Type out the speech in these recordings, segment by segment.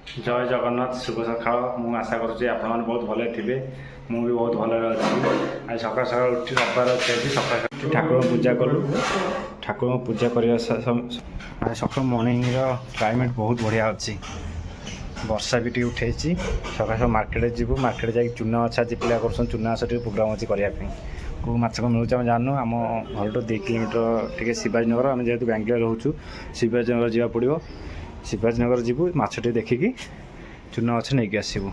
जय जगन्नाथ शुभ सकाळ मु आशा करुँच आपण मैंने बहुत भले थे मु भी बहुत भले अच्छी आज सका सका उठी रविवार अच्छी सका ठाकुर पूजा कलु ठाकुर पूजा करने सका मर्णिंग क्लाइमेट बहुत बढ़िया अच्छी वर्षा भी उठे सका सब मार्केट जीवु मार्केट जा चूना माछ आज पिला कर चूना माछ प्रोग्राम अच्छी करने कौ माछ मिलूँ आम जानू आम घर 2 किलोमीटर टी शिवाजीनगर आम जेहतु बांग्लोर रोचु शिवाजीनगर जावा पड़ो शिवाजीनगर जीवु माछटी देखिकी चूना माछ नहीं आसबू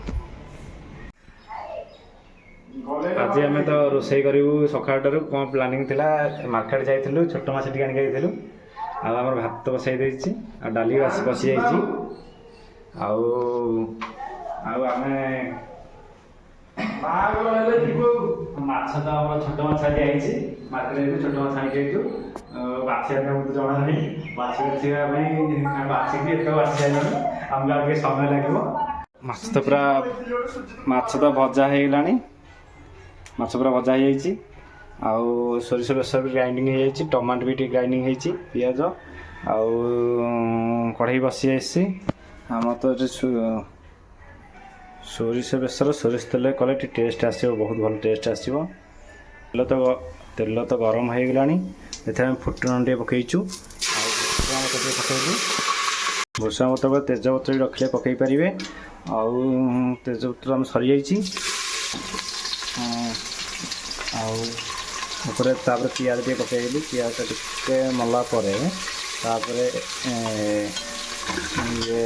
आज आम तो रोसे करूँ सकाळू कौन प्लानिंग थी मार्केट जाइलु छोट माछ टी आनी आम भात बसाई देती डाली बसी जाइए माछ तो आम छोट माछ आई मार्केट छोट माछ आनी बाछिया जना नहीं बाछिकी एत बाछी आमको आगे समय लगे माछ तो पूरा माछ तो भजा हो गलानी माछ पूरा भजा हो जाइए सोरिष बेसर भी ग्राइंडिंग हो जाइए टमाटो भी ग्राइंडिंग हो पियाज आउ कढ़ई बसी जाइए आम तो सोरिष बेसर सोरिष तेल कले टेस्ट आसो बहुत भल टेस्ट आसो तेल तो गरम हो गलानी एथें फुटण टे पकईचु भूषण पत्र तेजपत्र भी रखिले पकई पारे आउ तेजपत्र आम सरी जाइए आउे पियाज टे पकईली पियाज टे मला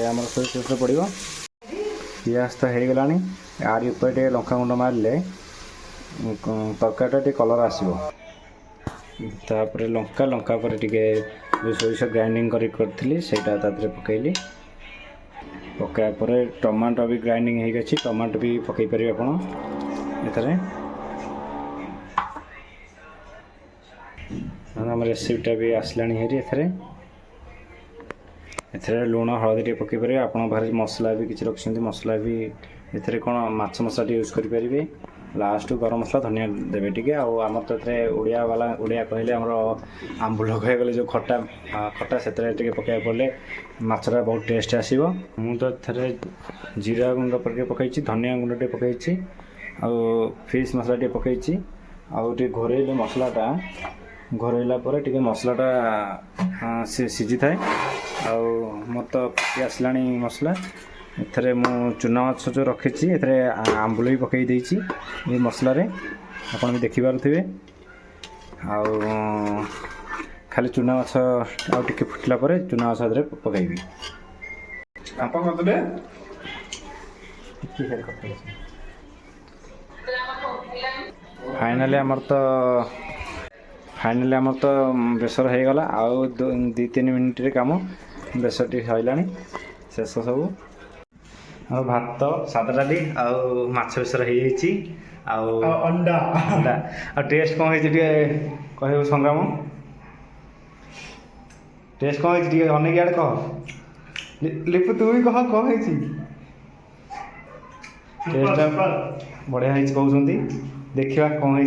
आम सोरिष पड़ो पियाज तो हो गलानी आरी ऊपर टे लंका गुंड मारे तरकारी कलर आसो तापर लंका लंका पर टिके जो सोरिष ग्राइंडिंग करी सेटा पकईली पकाया पर टमाटो भी ग्राइंडिंग हो गई टमाटो भी पकई पारे आपरे आम रेसिपीटा भी आसलानी हेरी एथरे लुण हलदी पकई पारे आप मसला भी किसी रखिंट मसला भी एथरे कौन माछ मसला यूज करेंगे लास्ट गरम मसला धनिया देवे टे आम तो ओडिया वाला ओडिया कहले आमर आंबुल कहगले जो खटा खटा से पकड़ा पड़े माछरा बहुत टेस्ट आसो मु तो थे जीरा गुंड पकई धनिया गुंड टे पकई फिश मसला टे पकई आउ घोरैले मसलाटा घोरैला टे मसलाटा सीझी थाए मोर तो फुटी आसला मसला एथरे मु चूना माछ जो रखी आंबुल भी पकई देइछि ये मसला रे आपण भी देखि पारुथिबे खाली चूना माछ आउ टिके फुटला परे चूना माछ आदरे पकईबी आपन मतले फाइनली आमर तो बेसर हो गला आउ 2-3 मिनिट रे काम बेसर टी सइलानी शेष सब और भात सादा डाली आउ माछ बेसर हो जाइए अंडा अंडा आ टेस्ट कौन है कह संग्राम टेस्ट कौन है अनेक आड़े कह लिपु तू भी कह कौन है टेस्ट बढ़िया कहते देखा कौन है।